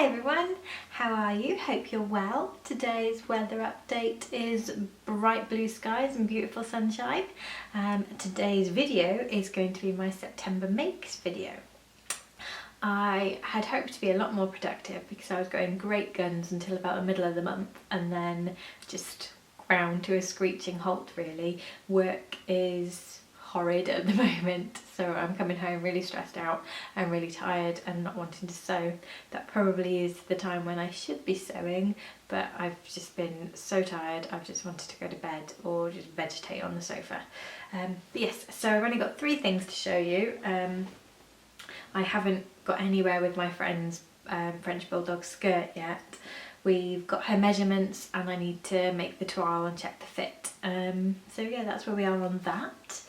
Hi everyone, how are you? Hope you're well. Today's weather update is bright blue skies and beautiful sunshine. Today's video is going to be my September makes video. I had hoped to be a lot more productive because I was going great guns until about the middle of the month and then just ground to a screeching halt really. Work is horrid at the moment, so I'm coming home really stressed out and really tired and not wanting to sew. That probably is the time when I should be sewing, but I've just been so tired I've just wanted to go to bed or just vegetate on the sofa. But yes, so I've only got 3 things to show you. I haven't got anywhere with my friend's French Bulldog skirt yet. We've got her measurements and I need to make the toile and check the fit. So yeah, that's where we are on that.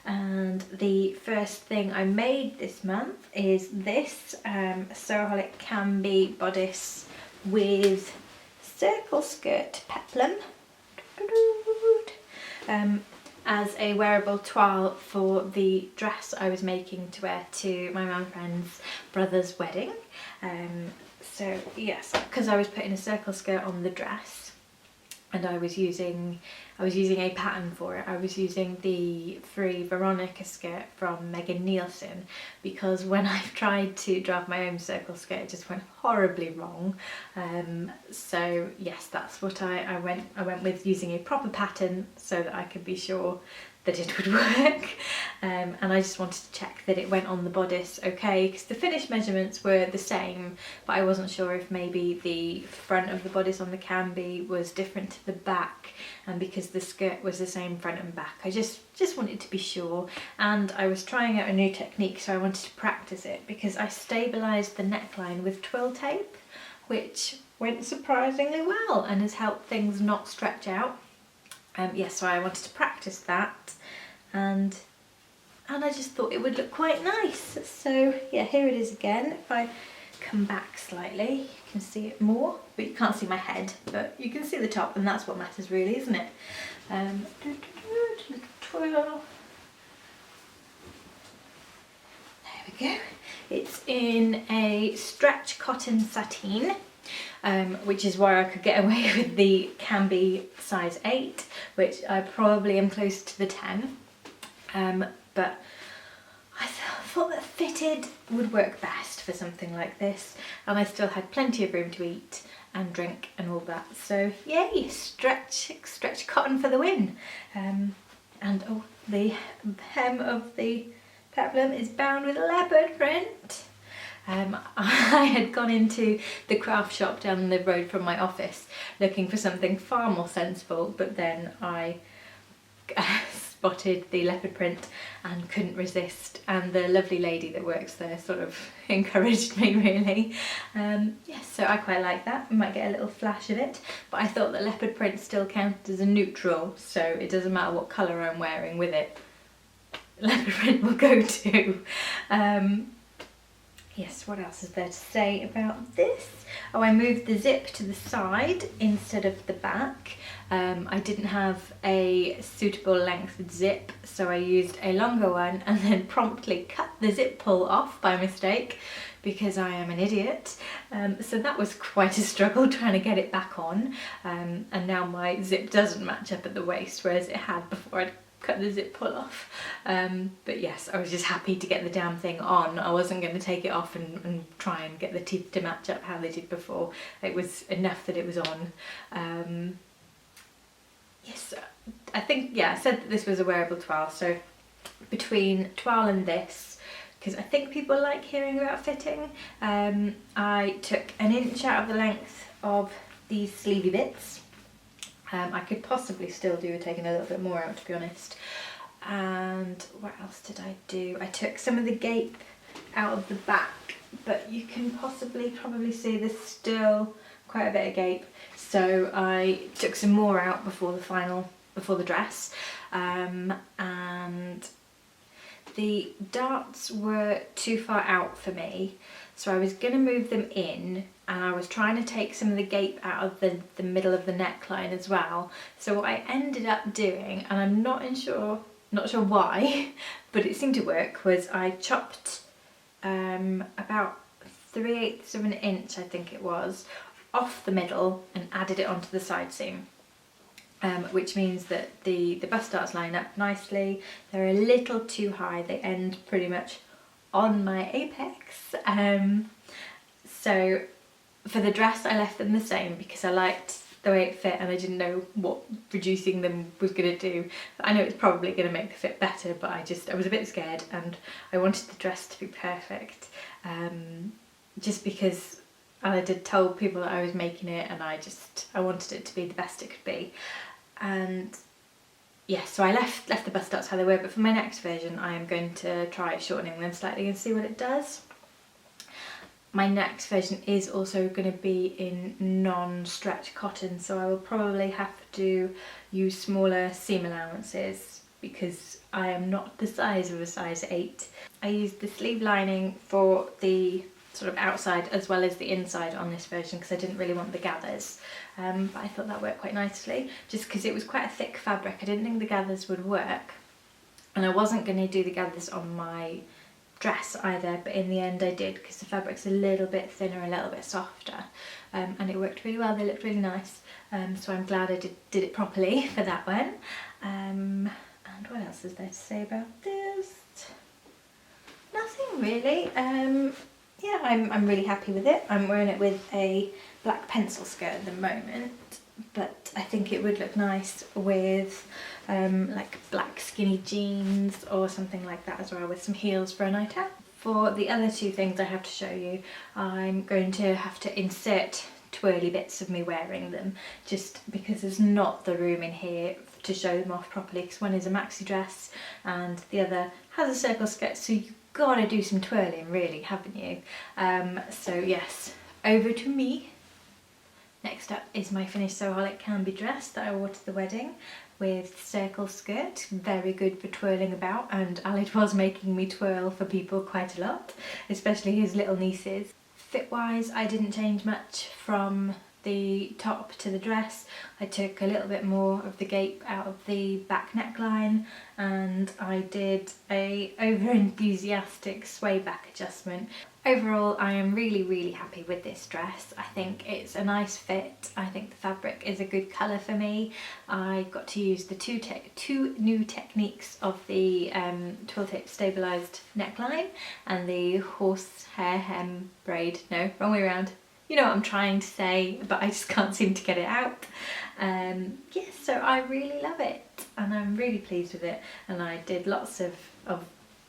And the first thing I made this month is this Sewaholic Cambie bodice with circle skirt peplum as a wearable toile for the dress I was making to wear to my mum and friend's brother's wedding. So yes, because I was putting a circle skirt on the dress and I was using a pattern for it. I was using the Free Veronica skirt from Megan Nielsen, because when I've tried to draft my own circle skirt it just went horribly wrong. So yes, that's what I went with, using a proper pattern so that I could be sure that it would work. And I just wanted to check that it went on the bodice okay, because the finished measurements were the same, but I wasn't sure if maybe the front of the bodice on the Cambie was different to the back, and because the skirt was the same front and back I just wanted to be sure. And I was trying out a new technique, so I wanted to practice it because I stabilised the neckline with twill tape, which went surprisingly well and has helped things not stretch out. Yes, so I wanted to practice that, and I just thought it would look quite nice. So yeah, here it is again. If I come back slightly you can see it more, but you can't see my head, but you can see the top, and that's what matters really, isn't it? Little twirl. There we go. It's in a stretch cotton sateen. Which is why I could get away with the Cambie size 8, which I probably am close to the 10. But I thought that fitted would work best for something like this, and I still had plenty of room to eat and drink and all that. So yay, stretch cotton for the win. And oh, the hem of the peplum is bound with leopard print. I had gone into the craft shop down the road from my office looking for something far more sensible, but then I spotted the leopard print and couldn't resist, and the lovely lady that works there sort of encouraged me really. Yes, so I quite like that. We might get a little flash of it, but I thought that leopard print still counted as a neutral, so it doesn't matter what colour I'm wearing with it, leopard print will go too. Yes, what else is there to say about this? Oh, I moved the zip to the side instead of the back. I didn't have a suitable length zip, so I used a longer one and then promptly cut the zip pull off by mistake because I am an idiot. So that was quite a struggle trying to get it back on. And now my zip doesn't match up at the waist, whereas it had before I'd cut the zip pull off. But yes, I was just happy to get the damn thing on. I wasn't going to take it off and try and get the teeth to match up how they did before. It was enough that it was on. Yes, I think, yeah, I said that this was a wearable toile, so between toile and this, because I think people like hearing about fitting, I took 1 inch out of the length of these sleevey bits. I could possibly still do with taking a little bit more out, to be honest. And what else did I do? I took some of the gape out of the back, but you can probably see there's still quite a bit of gape. So I took some more out before the dress. And the darts were too far out for me, so I was going to move them in, and I was trying to take some of the gape out of the middle of the neckline as well. So what I ended up doing, and I'm not sure why, but it seemed to work, was I chopped about 3/8 of an inch, I think it was, off the middle and added it onto the side seam. Which means that the bust darts line up nicely. They're a little too high, they end pretty much on my apex. So for the dress I left them the same because I liked the way it fit and I didn't know what reducing them was going to do. I know it's probably going to make the fit better, but I was a bit scared and I wanted the dress to be perfect. Just because I did tell people that I was making it and I wanted it to be the best it could be. And yeah, so I left the bust darts how they were, but for my next version I am going to try shortening them slightly and see what it does. My next version is also going to be in non-stretch cotton, so I will probably have to use smaller seam allowances because I am not the size of a size 8. I used the sleeve lining for the sort of outside as well as the inside on this version because I didn't really want the gathers, but I thought that worked quite nicely just because it was quite a thick fabric. I didn't think the gathers would work and I wasn't going to do the gathers on my dress either, but in the end I did because the fabric's a little bit thinner, a little bit softer, and it worked really well. They looked really nice, so I'm glad I did it properly for that one. And what else is there to say about this? Nothing really. Yeah, I'm really happy with it. I'm wearing it with a black pencil skirt at the moment, but I think it would look nice with like black skinny jeans or something like that as well, with some heels for a night out. For the other two things I have to show you, I'm going to have to insert twirly bits of me wearing them just because there's not the room in here to show them off properly, because one is a maxi dress and the other has a circle skirt, so you've got to do some twirling really, haven't you? So yes, over to me. Next up is my finished Sewaholic Cambie dress that I wore to the wedding with circle skirt, very good for twirling about, and Aled was making me twirl for people quite a lot, especially his little nieces. Fit wise I didn't change much from the top to the dress. I took a little bit more of the gape out of the back neckline and I did a over enthusiastic sway back adjustment. Overall I am really happy with this dress. I think it's a nice fit. I think the fabric is a good colour for me. I got to use the two new techniques of the twill tape stabilised neckline and the horsehair hem braid. No, wrong way around. You know what I'm trying to say, but I just can't seem to get it out. Yes, so I really love it and I'm really pleased with it, and I did lots of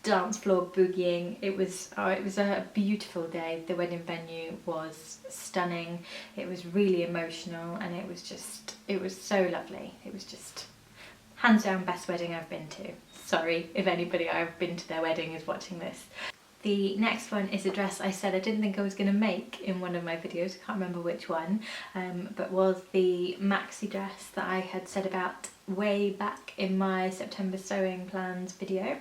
dance floor boogieing. It was a beautiful day. The wedding venue was stunning. It was really emotional and it was so lovely. It was just hands down best wedding I've been to. Sorry if anybody I've been to their wedding is watching this. The next one is a dress I said I didn't think I was going to make in one of my videos, I can't remember which one, but was the maxi dress that I had said about way back in my September sewing plans video.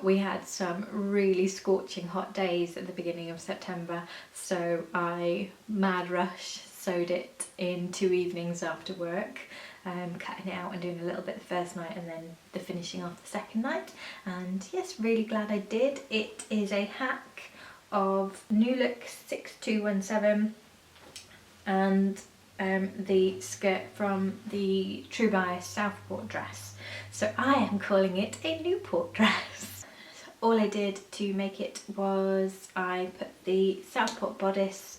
We had some really scorching hot days at the beginning of September, so I mad rush sewed it in 2 evenings after work. Cutting it out and doing a little bit the first night and then the finishing off the second night, and yes, really glad I did. It is a hack of New Look 6217 and the skirt from the True Bias Southport dress, so I am calling it a Newport dress. All I did to make it was I put the Southport bodice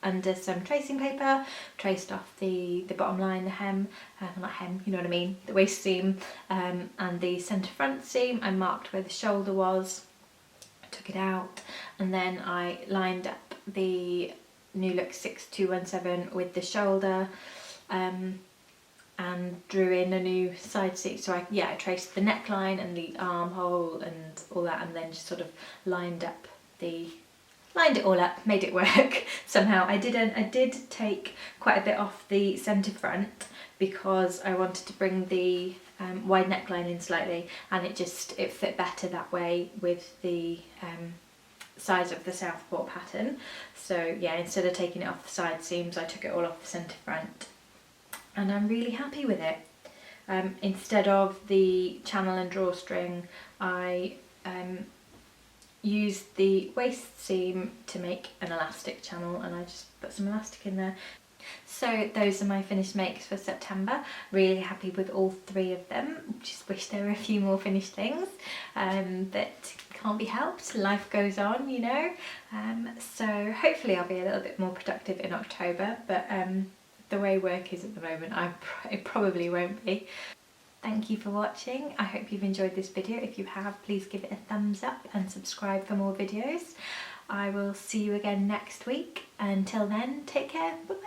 under some tracing paper, traced off the bottom line, the hem, not hem, you know what I mean, the waist seam, and the centre front seam. I marked where the shoulder was, took it out, and then I lined up the New Look 6217 with the shoulder, and drew in a new side seam. So I traced the neckline and the armhole and all that, and then just sort of lined it all up, made it work somehow. I did take quite a bit off the centre front because I wanted to bring the wide neckline in slightly, and it fit better that way with the size of the Southport pattern. So yeah, instead of taking it off the side seams, I took it all off the centre front, and I'm really happy with it. Instead of the channel and drawstring, I used the waist seam to make an elastic channel, and I just put some elastic in there. So those are my finished makes for September. Really happy with all 3 of them. Just wish there were a few more finished things, but can't be helped. Life goes on, you know. So hopefully I'll be a little bit more productive in October, but the way work is at the moment, it probably won't be. Thank you for watching. I hope you've enjoyed this video. If you have, please give it a thumbs up and subscribe for more videos. I will see you again next week. Until then, take care. Bye.